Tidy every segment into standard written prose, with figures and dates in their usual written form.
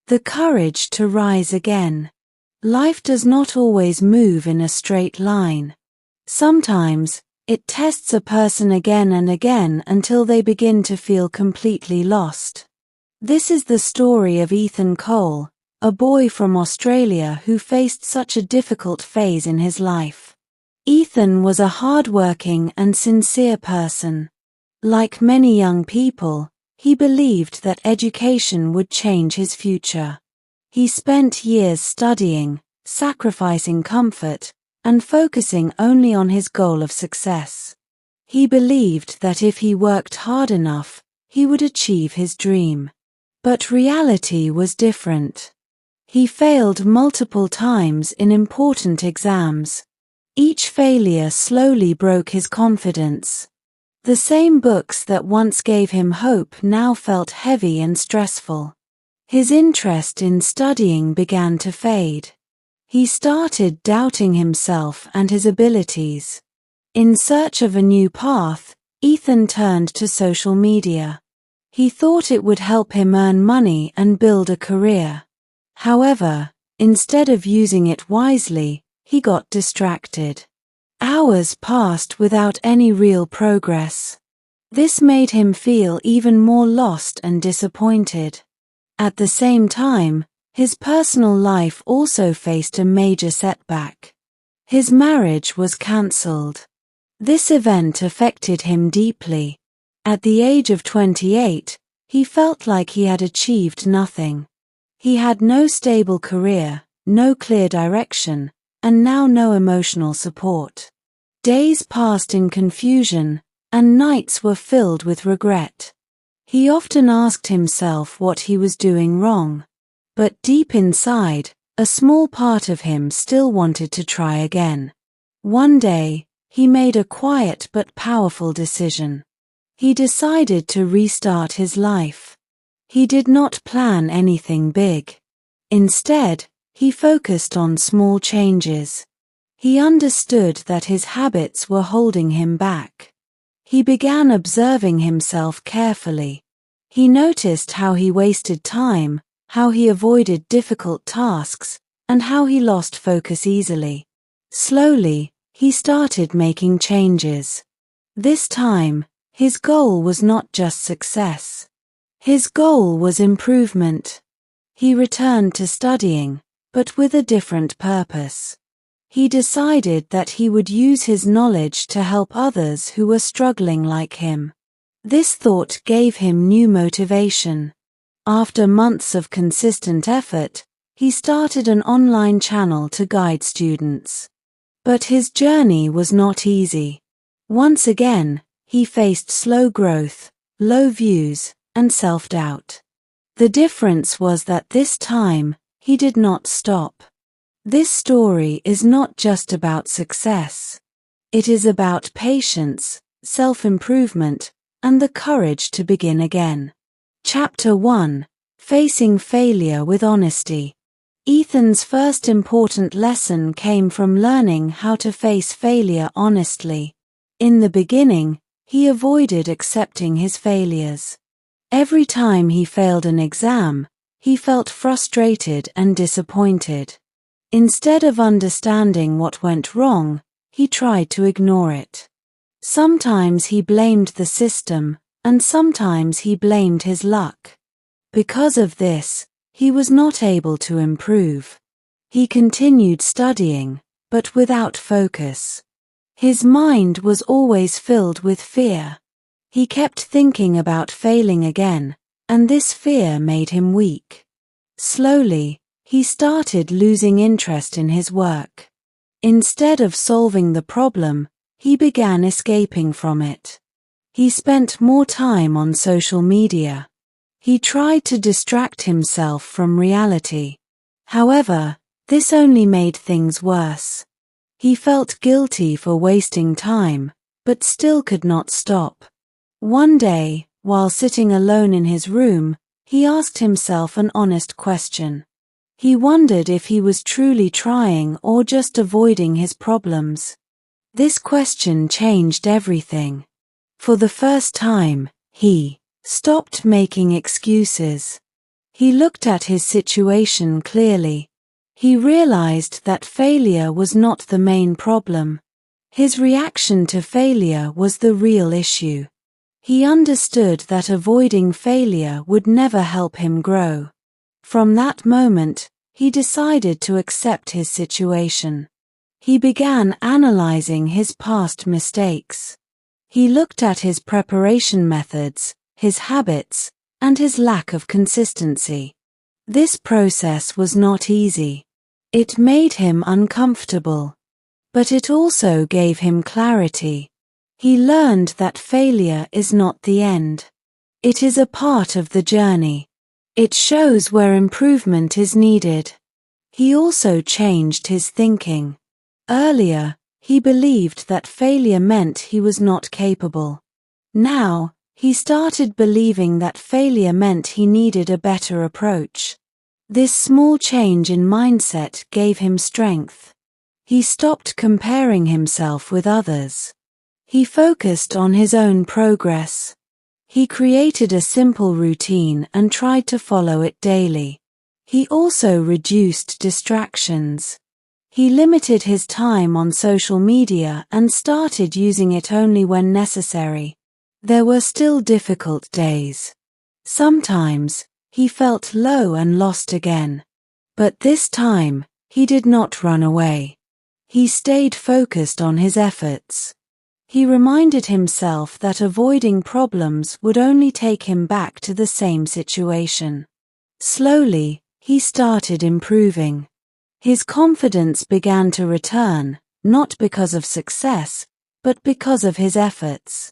The courage to rise again. Life does not always move in a straight line. Sometimes, it tests a person again and again until they begin to feel completely lost. This is the story of Ethan Cole, a boy from Australia who faced such a difficult phase in his life. Ethan was a hard-working and sincere person. Like many young people, he believed that education would change his future. He spent years studying, sacrificing comfort, and focusing only on his goal of success. He believed that if he worked hard enough, he would achieve his dream. But reality was different. He failed multiple times in important exams. Each failure slowly broke his confidence. The same books that once gave him hope now felt heavy and stressful. His interest in studying began to fade. He started doubting himself and his abilities. In search of a new path, Ethan turned to social media. He thought it would help him earn money and build a career. However, instead of using it wisely, he got distracted. Hours passed without any real progress. This made him feel even more lost and disappointed. At the same time, his personal life also faced a major setback. His marriage was cancelled. This event affected him deeply. At the age of 28, he felt like he had achieved nothing. He had no stable career, no clear direction, and now no emotional support. Days passed in confusion, and nights were filled with regret. He often asked himself what he was doing wrong. But deep inside, a small part of him still wanted to try again. One day, he made a quiet but powerful decision. He decided to restart his life. He did not plan anything big. Instead, he focused on small changes. He understood that his habits were holding him back. He began observing himself carefully. He noticed how he wasted time, how he avoided difficult tasks, and how he lost focus easily. Slowly, he started making changes. This time, his goal was not just success. His goal was improvement. He returned to studying, but with a different purpose. He decided that he would use his knowledge to help others who were struggling like him. This thought gave him new motivation. After months of consistent effort, he started an online channel to guide students. But his journey was not easy. Once again, he faced slow growth, low views, and self-doubt. The difference was that this time, he did not stop. This story is not just about success. It is about patience, self-improvement, and the courage to begin again. Chapter 1: Facing Failure with Honesty. Ethan's first important lesson came from learning how to face failure honestly. In the beginning, he avoided accepting his failures. Every time he failed an exam, he felt frustrated and disappointed. Instead of understanding what went wrong, he tried to ignore it. Sometimes he blamed the system, and sometimes he blamed his luck. Because of this, he was not able to improve. He continued studying, but without focus. His mind was always filled with fear. He kept thinking about failing again, and this fear made him weak. Slowly, he started losing interest in his work. Instead of solving the problem, he began escaping from it. He spent more time on social media. He tried to distract himself from reality. However, this only made things worse. He felt guilty for wasting time, but still could not stop. One day, while sitting alone in his room, he asked himself an honest question. He wondered if he was truly trying or just avoiding his problems. This question changed everything. For the first time, he stopped making excuses. He looked at his situation clearly. He realized that failure was not the main problem. His reaction to failure was the real issue. He understood that avoiding failure would never help him grow. From that moment, he decided to accept his situation. He began analyzing his past mistakes. He looked at his preparation methods, his habits, and his lack of consistency. This process was not easy. It made him uncomfortable. But it also gave him clarity. He learned that failure is not the end. It is a part of the journey. It shows where improvement is needed. He also changed his thinking. Earlier, he believed that failure meant he was not capable. Now, he started believing that failure meant he needed a better approach. This small change in mindset gave him strength. He stopped comparing himself with others. He focused on his own progress. He created a simple routine and tried to follow it daily. He also reduced distractions. He limited his time on social media and started using it only when necessary. There were still difficult days. Sometimes, he felt low and lost again. But this time, he did not run away. He stayed focused on his efforts. He reminded himself that avoiding problems would only take him back to the same situation. Slowly, he started improving. His confidence began to return, not because of success, but because of his efforts.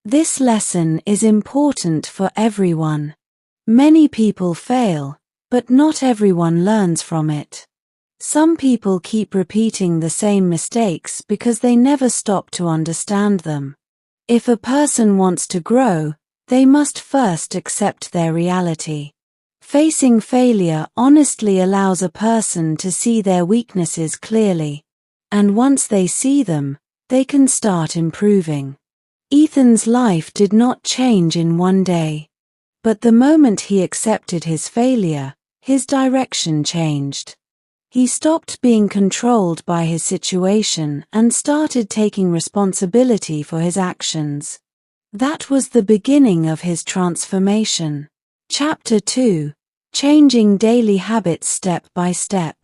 This lesson is important for everyone. Many people fail, but not everyone learns from it. Some people keep repeating the same mistakes because they never stop to understand them. If a person wants to grow, they must first accept their reality. Facing failure honestly allows a person to see their weaknesses clearly. And once they see them, they can start improving. Ethan's life did not change in one day. But the moment he accepted his failure, his direction changed. He stopped being controlled by his situation and started taking responsibility for his actions. That was the beginning of his transformation. Chapter 2: Changing Daily Habits Step by Step.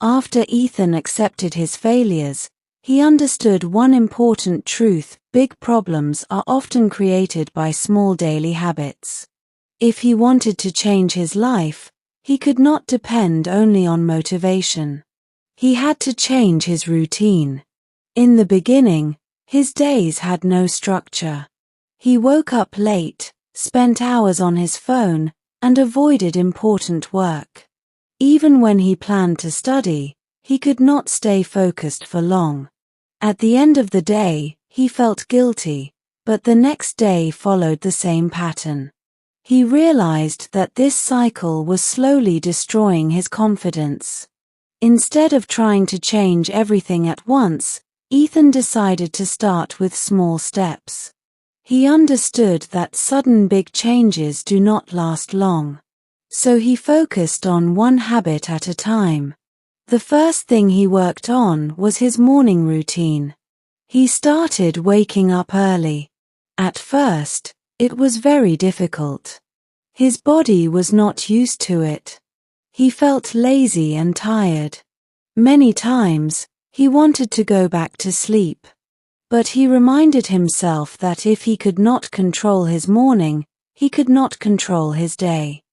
After Ethan accepted his failures, he understood one important truth: big problems are often created by small daily habits. If he wanted to change his life, he could not depend only on motivation. He had to change his routine. In the beginning, his days had no structure. He woke up late, spent hours on his phone, and avoided important work. Even when he planned to study, he could not stay focused for long. At the end of the day, he felt guilty, but the next day followed the same pattern. He realized that this cycle was slowly destroying his confidence. Instead of trying to change everything at once, Ethan decided to start with small steps. He understood that sudden big changes do not last long. So he focused on one habit at a time. The first thing he worked on was his morning routine. He started waking up early. At first, it was very difficult. His body was not used to it. He felt lazy and tired. Many times, he wanted to go back to sleep. But he reminded himself that if he could not control his morning, he could not control his day.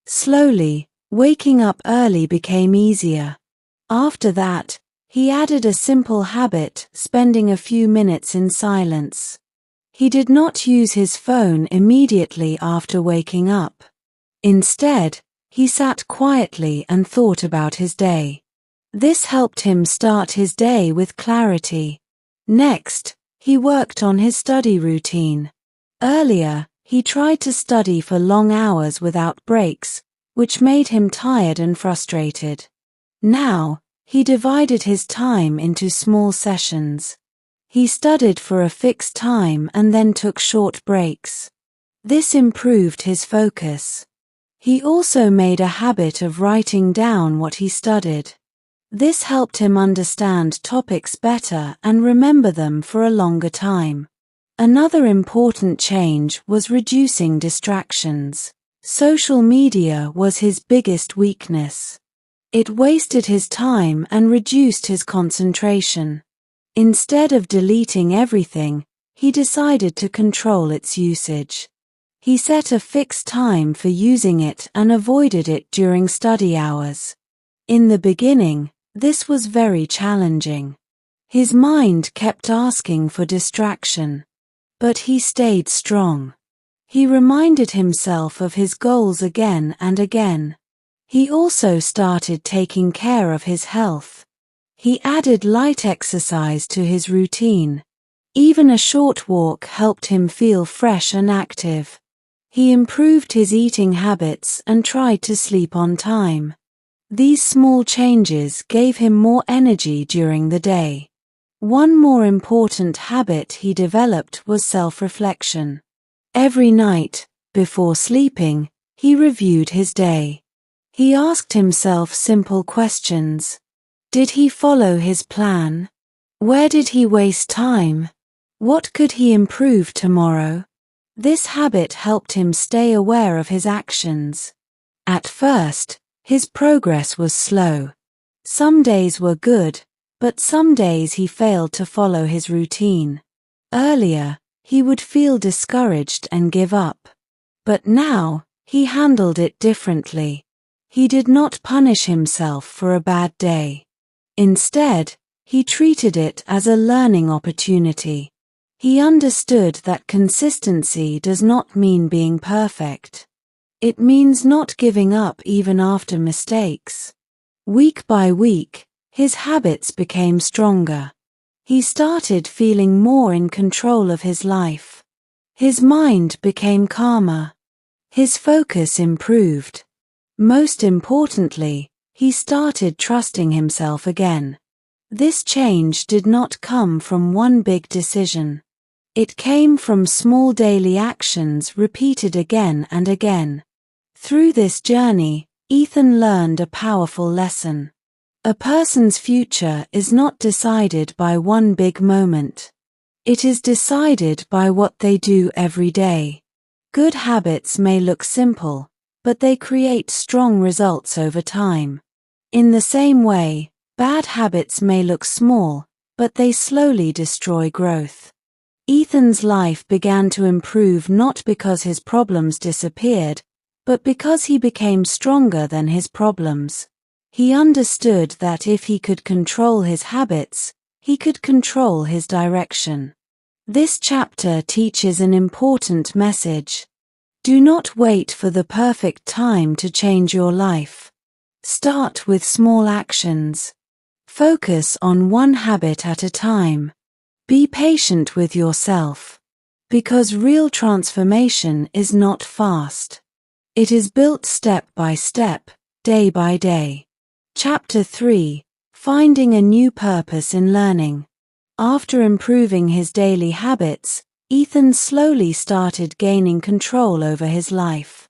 Slowly, waking up early became easier. After that, he added a simple habit: spending a few minutes in silence. He did not use his phone immediately after waking up. Instead, he sat quietly and thought about his day. This helped him start his day with clarity. Next, he worked on his study routine. Earlier, he tried to study for long hours without breaks, which made him tired and frustrated. Now, he divided his time into small sessions. He studied for a fixed time and then took short breaks. This improved his focus. He also made a habit of writing down what he studied. This helped him understand topics better and remember them for a longer time. Another important change was reducing distractions. Social media was his biggest weakness. It wasted his time and reduced his concentration. Instead of deleting everything, he decided to control its usage. He set a fixed time for using it and avoided it during study hours. In the beginning, this was very challenging. His mind kept asking for distraction. But he stayed strong. He reminded himself of his goals again and again. He also started taking care of his health. He added light exercise to his routine. Even a short walk helped him feel fresh and active. He improved his eating habits and tried to sleep on time. These small changes gave him more energy during the day. One more important habit he developed was self-reflection. Every night, before sleeping, he reviewed his day. He asked himself simple questions. Did he follow his plan? Where did he waste time? What could he improve tomorrow? This habit helped him stay aware of his actions. At first, his progress was slow. Some days were good, but some days he failed to follow his routine. Earlier, he would feel discouraged and give up. But now, he handled it differently. He did not punish himself for a bad day. Instead, he treated it as a learning opportunity. He understood that consistency does not mean being perfect. It means not giving up even after mistakes. Week by week, his habits became stronger. He started feeling more in control of his life. His mind became calmer. His focus improved. Most importantly, he started trusting himself again. This change did not come from one big decision. It came from small daily actions repeated again and again. Through this journey, Ethan learned a powerful lesson. A person's future is not decided by one big moment. It is decided by what they do every day. Good habits may look simple, but they create strong results over time. In the same way, bad habits may look small, but they slowly destroy growth. Ethan's life began to improve not because his problems disappeared, but because he became stronger than his problems. He understood that if he could control his habits, he could control his direction. This chapter teaches an important message. Do not wait for the perfect time to change your life. Start with small actions. Focus on one habit at a time. Be patient with yourself. Because real transformation is not fast. It is built step by step, day by day. Chapter 3: Finding a New Purpose in Learning. After improving his daily habits, Ethan slowly started gaining control over his life.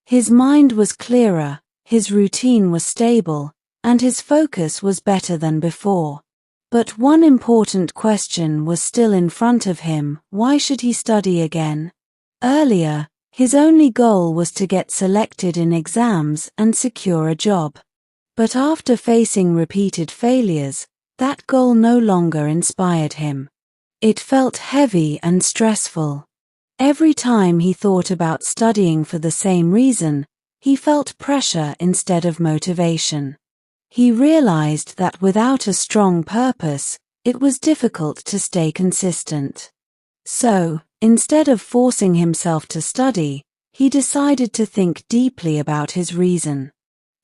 His mind was clearer, his routine was stable, and his focus was better than before. But one important question was still in front of him: why should he study again? Earlier, his only goal was to get selected in exams and secure a job. But after facing repeated failures, that goal no longer inspired him. It felt heavy and stressful. Every time he thought about studying for the same reason, he felt pressure instead of motivation. He realized that without a strong purpose, it was difficult to stay consistent. So, instead of forcing himself to study, he decided to think deeply about his reason.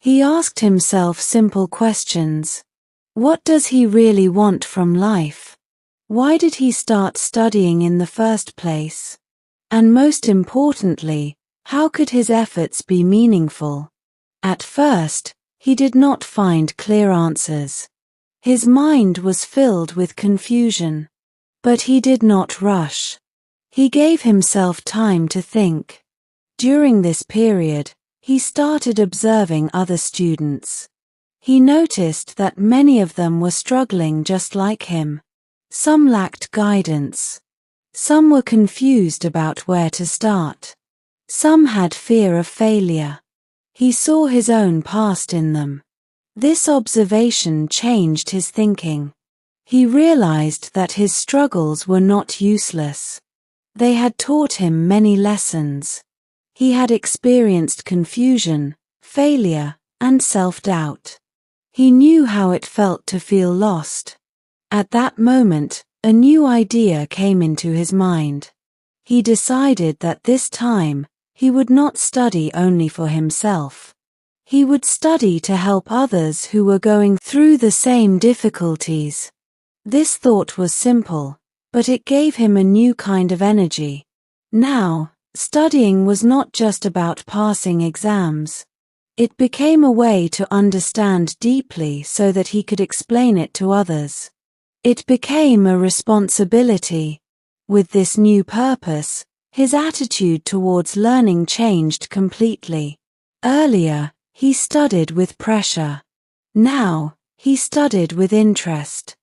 He asked himself simple questions. What does he really want from life? Why did he start studying in the first place? And most importantly, how could his efforts be meaningful? At first, he did not find clear answers. His mind was filled with confusion. But he did not rush. He gave himself time to think. During this period, He started observing other students. He noticed that many of them were struggling just like him. Some lacked guidance. Some were confused about where to start. Some had fear of failure. He saw his own past in them. This observation changed his thinking. He realized that his struggles were not useless. They had taught him many lessons. He had experienced confusion, failure, and self-doubt. He knew how it felt to feel lost. At that moment, a new idea came into his mind. He decided that this time, he would not study only for himself. He would study to help others who were going through the same difficulties. This thought was simple, but it gave him a new kind of energy. Now, studying was not just about passing exams. It became a way to understand deeply so that he could explain it to others. It became a responsibility. With this new purpose, his attitude towards learning changed completely. Earlier, he studied with pressure. Now, he studied with interest.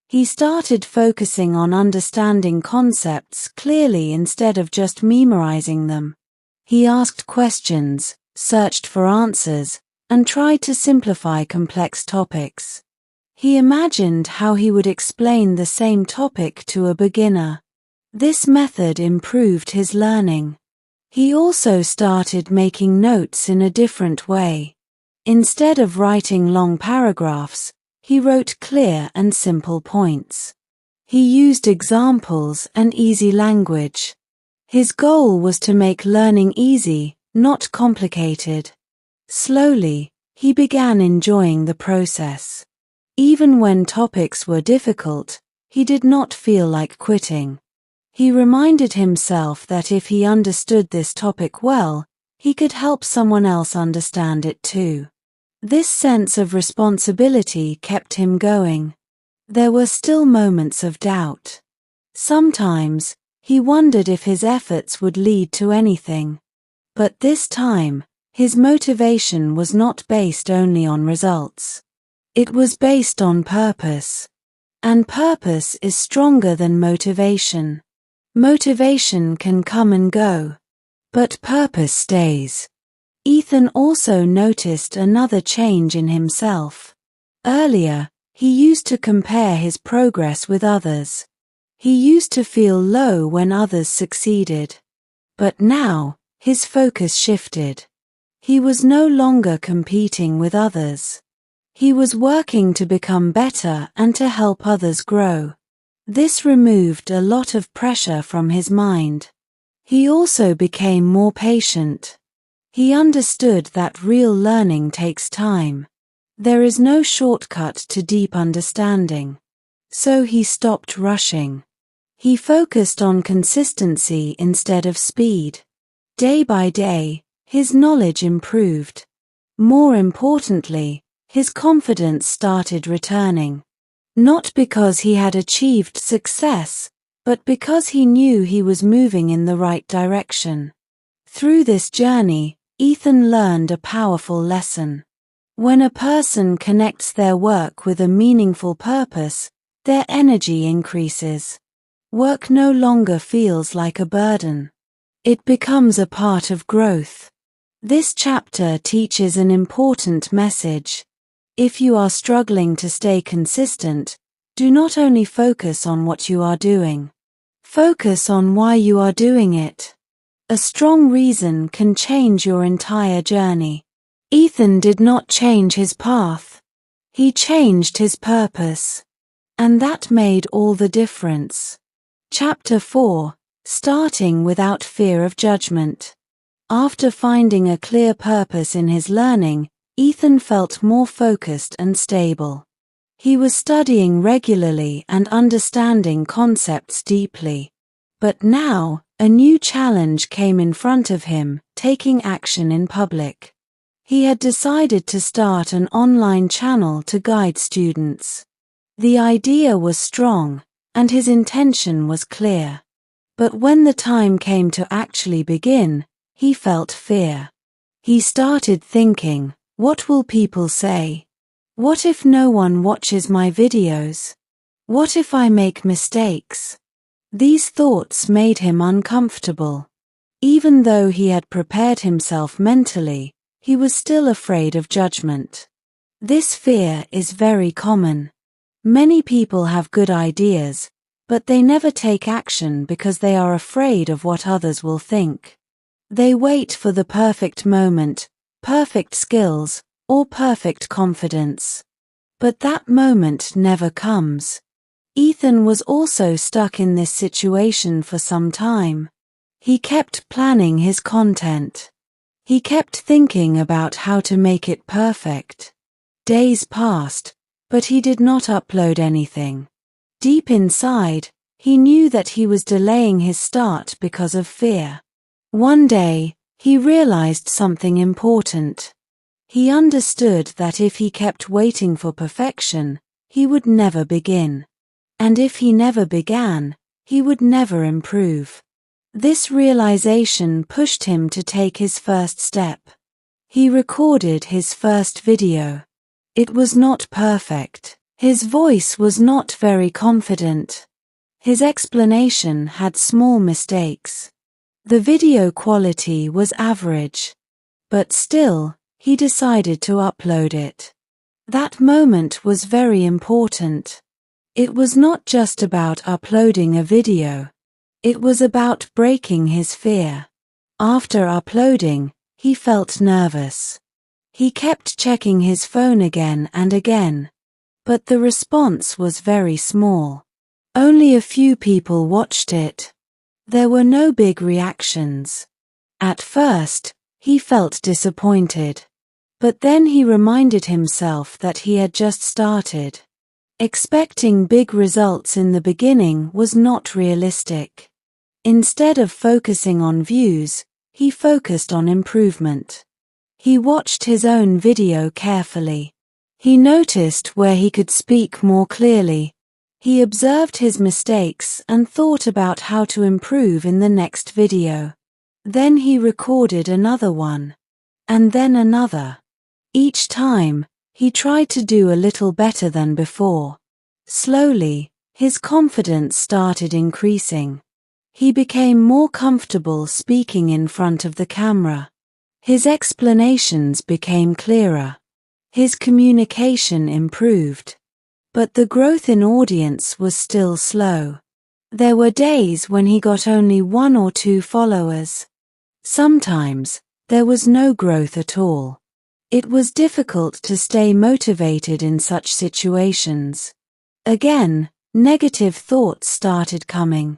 He started focusing on understanding concepts clearly instead of just memorizing them. He asked questions, searched for answers, and tried to simplify complex topics. He imagined how he would explain the same topic to a beginner. This method improved his learning. He also started making notes in a different way. Instead of writing long paragraphs, he wrote clear and simple points. He used examples and easy language. His goal was to make learning easy, not complicated. Slowly, he began enjoying the process. Even when topics were difficult, he did not feel like quitting. He reminded himself that if he understood this topic well, he could help someone else understand it too. This sense of responsibility kept him going. There were still moments of doubt. Sometimes, he wondered if his efforts would lead to anything. But this time, his motivation was not based only on results. It was based on purpose. And purpose is stronger than motivation. Motivation can come and go, but purpose stays. Ethan also noticed another change in himself. Earlier, he used to compare his progress with others. He used to feel low when others succeeded. But now, his focus shifted. He was no longer competing with others. He was working to become better and to help others grow. This removed a lot of pressure from his mind. He also became more patient. He understood that real learning takes time. There is no shortcut to deep understanding. So he stopped rushing. He focused on consistency instead of speed. Day by day, his knowledge improved. More importantly, his confidence started returning. Not because he had achieved success, but because he knew he was moving in the right direction. Through this journey, Ethan learned a powerful lesson. When a person connects their work with a meaningful purpose, their energy increases. Work no longer feels like a burden. It becomes a part of growth. This chapter teaches an important message. If you are struggling to stay consistent, do not only focus on what you are doing. Focus on why you are doing it. A strong reason can change your entire journey. Ethan did not change his path. He changed his purpose. And that made all the difference. Chapter 4. Starting without fear of judgment. After finding a clear purpose in his learning, Ethan felt more focused and stable. He was studying regularly and understanding concepts deeply. But now, a new challenge came in front of him, taking action in public. He had decided to start an online channel to guide students. The idea was strong, and his intention was clear. But when the time came to actually begin, he felt fear. He started thinking, what will people say? What if no one watches my videos? What if I make mistakes? These thoughts made him uncomfortable. Even though he had prepared himself mentally, he was still afraid of judgment. This fear is very common. Many people have good ideas, but they never take action because they are afraid of what others will think. They wait for the perfect moment, perfect skills, or perfect confidence. But that moment never comes. Ethan was also stuck in this situation for some time. He kept planning his content. He kept thinking about how to make it perfect. Days passed, but he did not upload anything. Deep inside, he knew that he was delaying his start because of fear. One day, he realized something important. He understood that if he kept waiting for perfection, he would never begin. And if he never began, he would never improve. This realization pushed him to take his first step. He recorded his first video. It was not perfect. His voice was not very confident. His explanation had small mistakes. The video quality was average. But still, he decided to upload it. That moment was very important. It was not just about uploading a video. It was about breaking his fear. After uploading, he felt nervous. He kept checking his phone again and again. But the response was very small. Only a few people watched it. There were no big reactions. At first, he felt disappointed. But then he reminded himself that he had just started. Expecting big results in the beginning was not realistic. Instead of focusing on views, he focused on improvement. He watched his own video carefully. He noticed where he could speak more clearly. He observed his mistakes and thought about how to improve in the next video. Then he recorded another one. And then another. Each time, he tried to do a little better than before. Slowly, his confidence started increasing. He became more comfortable speaking in front of the camera. His explanations became clearer. His communication improved. But the growth in audience was still slow. There were days when he got only 1 or 2 followers. Sometimes, there was no growth at all. It was difficult to stay motivated in such situations. Again, negative thoughts started coming.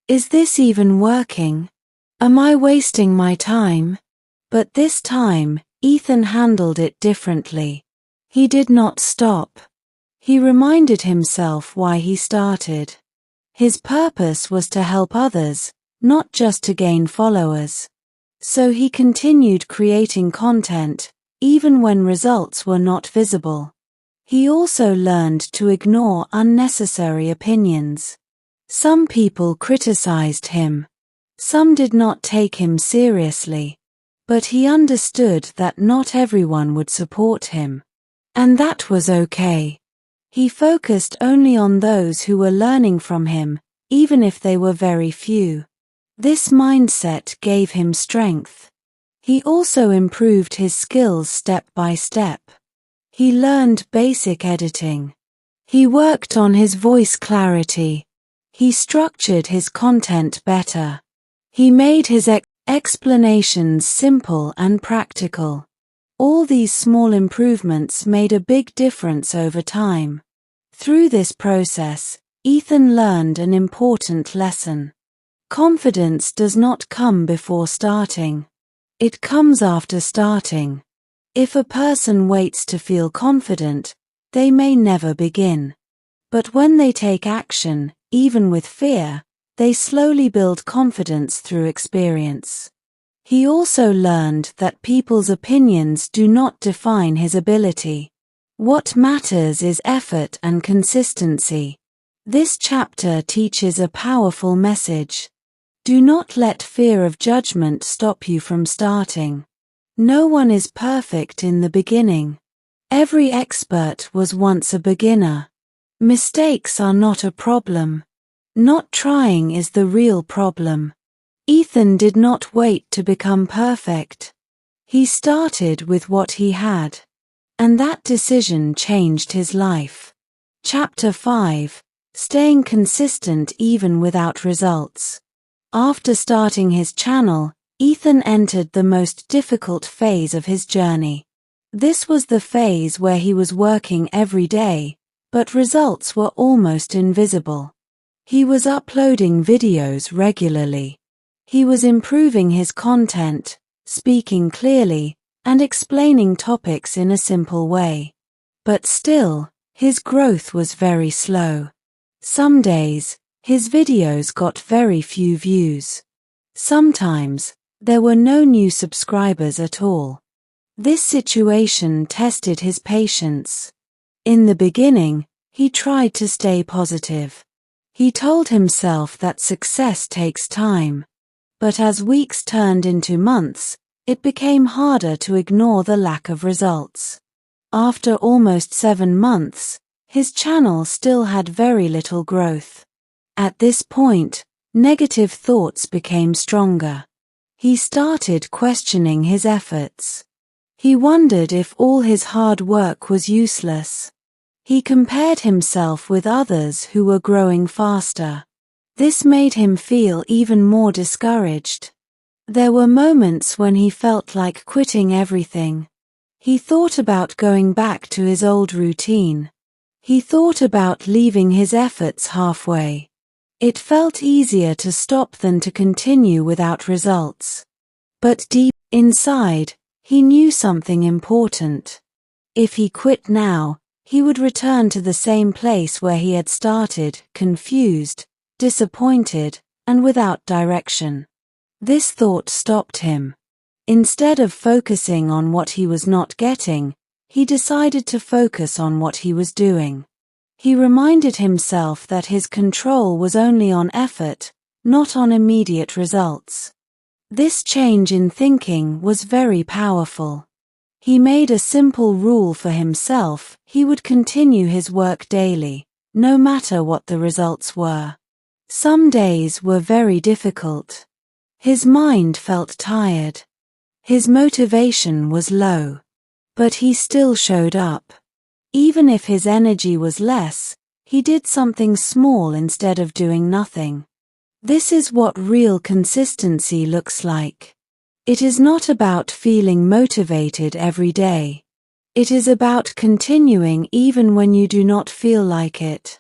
Is this even working? Am I wasting my time? But this time, Ethan handled it differently. He did not stop. He reminded himself why he started. His purpose was to help others, not just to gain followers. So he continued creating content, even when results were not visible. He also learned to ignore unnecessary opinions. Some people criticized him. Some did not take him seriously. But he understood that not everyone would support him. And that was okay. He focused only on those who were learning from him, even if they were very few. This mindset gave him strength. He also improved his skills step by step. He learned basic editing. He worked on his voice clarity. He structured his content better. He made his explanations simple and practical. All these small improvements made a big difference over time. Through this process, Ethan learned an important lesson. Confidence does not come before starting. It comes after starting. If a person waits to feel confident, they may never begin. But when they take action, even with fear, they slowly build confidence through experience. He also learned that people's opinions do not define his ability. What matters is effort and consistency. This chapter teaches a powerful message. Do not let fear of judgment stop you from starting. No one is perfect in the beginning. Every expert was once a beginner. Mistakes are not a problem. Not trying is the real problem. Ethan did not wait to become perfect. He started with what he had. And that decision changed his life. Chapter 5. Staying consistent even without results. After starting his channel, Ethan entered the most difficult phase of his journey. This was the phase where he was working every day, but results were almost invisible. He was uploading videos regularly. He was improving his content, speaking clearly, and explaining topics in a simple way. But still, his growth was very slow. Some days, his videos got very few views. Sometimes, there were no new subscribers at all. This situation tested his patience. In the beginning, he tried to stay positive. He told himself that success takes time. But as weeks turned into months, it became harder to ignore the lack of results. After almost 7 months, his channel still had very little growth. At this point, negative thoughts became stronger. He started questioning his efforts. He wondered if all his hard work was useless. He compared himself with others who were growing faster. This made him feel even more discouraged. There were moments when he felt like quitting everything. He thought about going back to his old routine. He thought about leaving his efforts halfway. It felt easier to stop than to continue without results. But deep inside, he knew something important. If he quit now, he would return to the same place where he had started, confused, disappointed, and without direction. This thought stopped him. Instead of focusing on what he was not getting, he decided to focus on what he was doing. He reminded himself that his control was only on effort, not on immediate results. This change in thinking was very powerful. He made a simple rule for himself: he would continue his work daily, no matter what the results were. Some days were very difficult. His mind felt tired. His motivation was low. But he still showed up. Even if his energy was less, he did something small instead of doing nothing. This is what real consistency looks like. It is not about feeling motivated every day. It is about continuing even when you do not feel like it.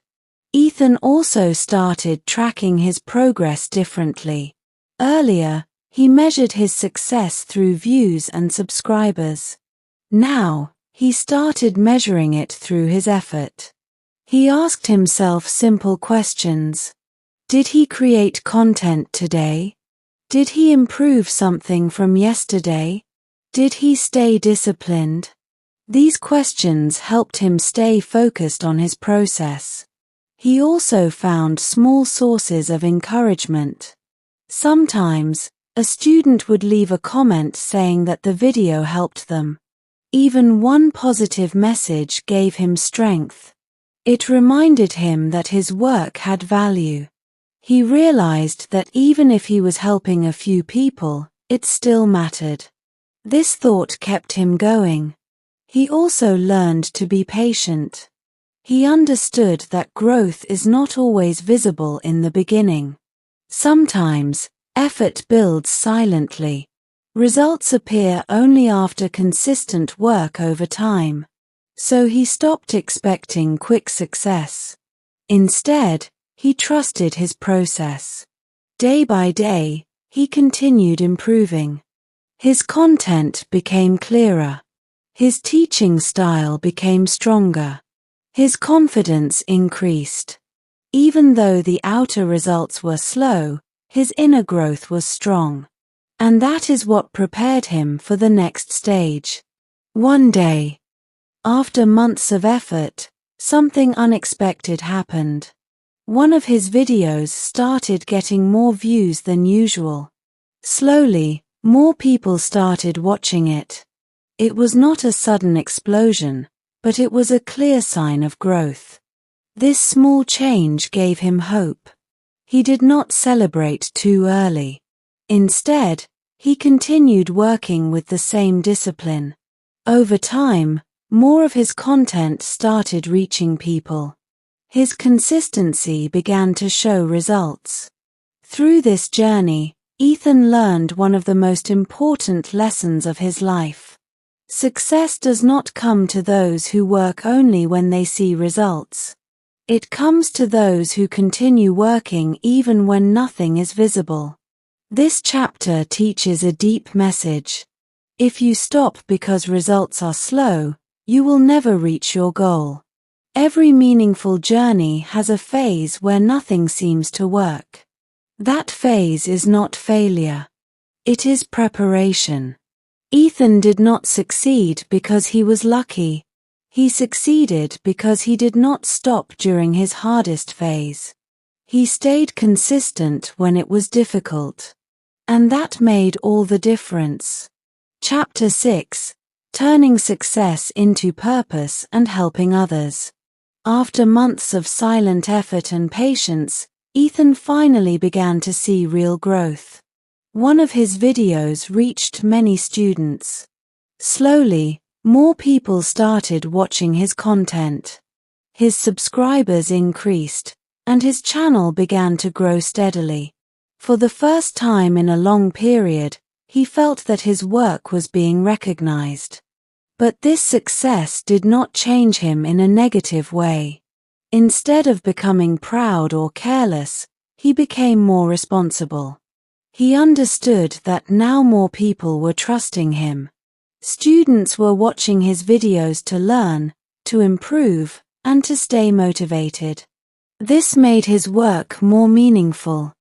Ethan also started tracking his progress differently. Earlier, he measured his success through views and subscribers. Now, he started measuring it through his effort. He asked himself simple questions. Did he create content today? Did he improve something from yesterday? Did he stay disciplined? These questions helped him stay focused on his process. He also found small sources of encouragement. Sometimes, a student would leave a comment saying that the video helped them. Even one positive message gave him strength. It reminded him that his work had value. He realized that even if he was helping a few people, it still mattered. This thought kept him going. He also learned to be patient. He understood that growth is not always visible in the beginning. Sometimes, effort builds silently. Results appear only after consistent work over time. So he stopped expecting quick success. Instead, he trusted his process. Day by day, he continued improving. His content became clearer. His teaching style became stronger. His confidence increased. Even though the outer results were slow, his inner growth was strong. And that is what prepared him for the next stage. One day, after months of effort, something unexpected happened. One of his videos started getting more views than usual. Slowly, More people started watching it. It was not a sudden explosion, but it was a clear sign of growth. This small change gave him hope. He did not celebrate too early. Instead, he continued working with the same discipline. Over time, more of his content started reaching people. His consistency began to show results. Through this journey, Ethan learned one of the most important lessons of his life. Success does not come to those who work only when they see results. It comes to those who continue working even when nothing is visible. This chapter teaches a deep message. If you stop because results are slow, you will never reach your goal. Every meaningful journey has a phase where nothing seems to work. That phase is not failure. It is preparation. Ethan did not succeed because he was lucky. He succeeded because he did not stop during his hardest phase. He stayed consistent when it was difficult. And that made all the difference. Chapter 6: Turning Success into Purpose and Helping Others. After months of silent effort and patience, Ethan finally began to see real growth. One of his videos reached many students. Slowly, more people started watching his content. His subscribers increased, and his channel began to grow steadily. For the first time in a long period, he felt that his work was being recognized. But this success did not change him in a negative way. Instead of becoming proud or careless, he became more responsible. He understood that now more people were trusting him. Students were watching his videos to learn, to improve, and to stay motivated. This made his work more meaningful.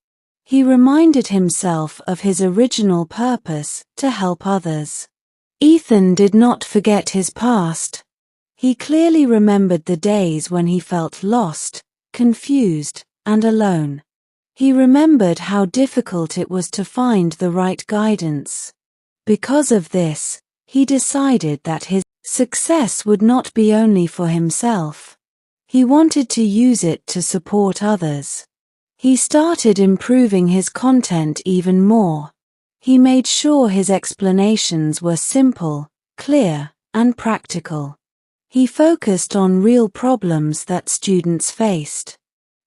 He reminded himself of his original purpose, to help others. Ethan did not forget his past. He clearly remembered the days when he felt lost, confused, and alone. He remembered how difficult it was to find the right guidance. Because of this, he decided that his success would not be only for himself. He wanted to use it to support others. He started improving his content even more. He made sure his explanations were simple, clear, and practical. He focused on real problems that students faced.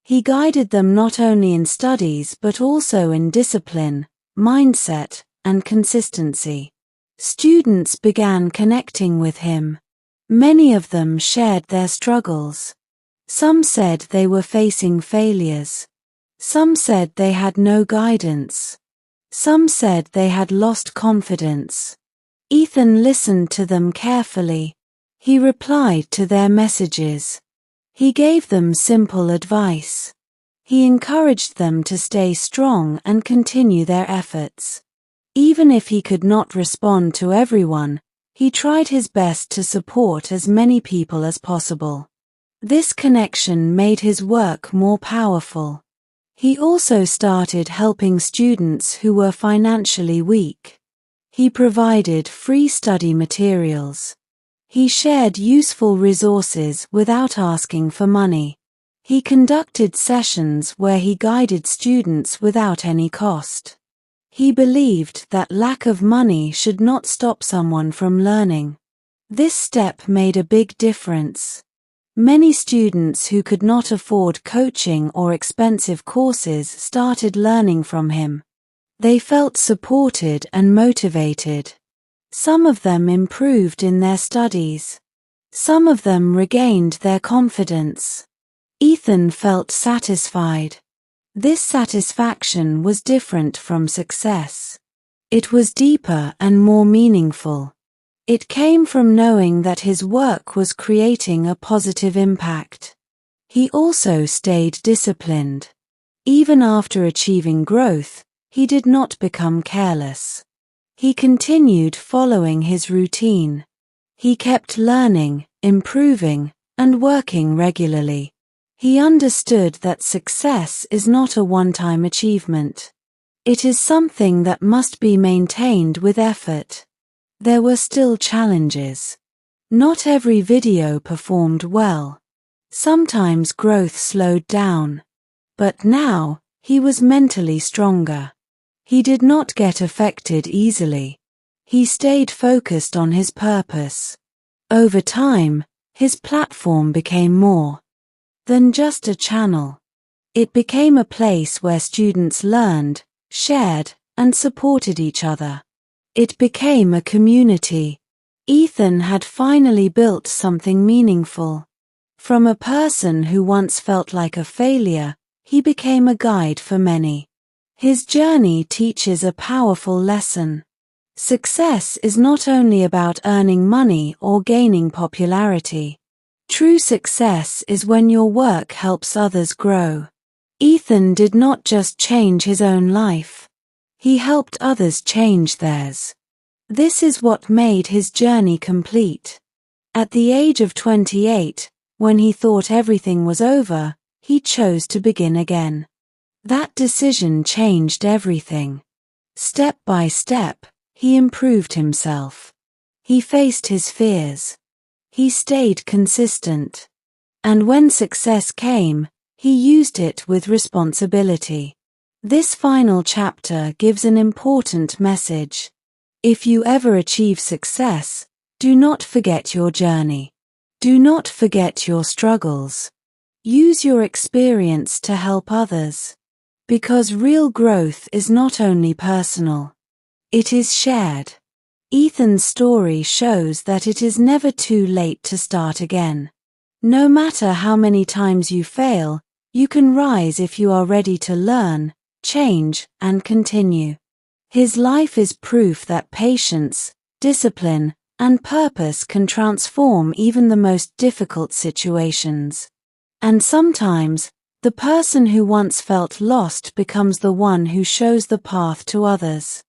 He guided them not only in studies but also in discipline, mindset, and consistency. Students began connecting with him. Many of them shared their struggles. Some said they were facing failures. Some said they had no guidance. Some said they had lost confidence. Ethan listened to them carefully. He replied to their messages. He gave them simple advice. He encouraged them to stay strong and continue their efforts. Even if he could not respond to everyone, he tried his best to support as many people as possible. This connection made his work more powerful. He also started helping students who were financially weak. He provided free study materials. He shared useful resources without asking for money. He conducted sessions where he guided students without any cost. He believed that lack of money should not stop someone from learning. This step made a big difference. Many students who could not afford coaching or expensive courses started learning from him. They felt supported and motivated. Some of them improved in their studies. Some of them regained their confidence. Ethan felt satisfied. This satisfaction was different from success. It was deeper and more meaningful. It came from knowing that his work was creating a positive impact. He also stayed disciplined. Even after achieving growth, he did not become careless. He continued following his routine. He kept learning, improving, and working regularly. He understood that success is not a one-time achievement. It is something that must be maintained with effort. There were still challenges. Not every video performed well. Sometimes growth slowed down. But now, he was mentally stronger. He did not get affected easily. He stayed focused on his purpose. Over time, his platform became more than just a channel. It became a place where students learned, shared, and supported each other. It became a community. Ethan had finally built something meaningful. From a person who once felt like a failure, he became a guide for many. His journey teaches a powerful lesson. Success is not only about earning money or gaining popularity. True success is when your work helps others grow. Ethan did not just change his own life. He helped others change theirs. This is what made his journey complete. At the age of 28, when he thought everything was over, he chose to begin again. That decision changed everything. Step by step, he improved himself. He faced his fears. He stayed consistent. And when success came, he used it with responsibility. This final chapter gives an important message. If you ever achieve success, do not forget your journey. Do not forget your struggles. Use your experience to help others. Because real growth is not only personal. It is shared. Ethan's story shows that it is never too late to start again. No matter how many times you fail, you can rise if you are ready to learn, change, and continue. His life is proof that patience, discipline, and purpose can transform even the most difficult situations. And sometimes, the person who once felt lost becomes the one who shows the path to others.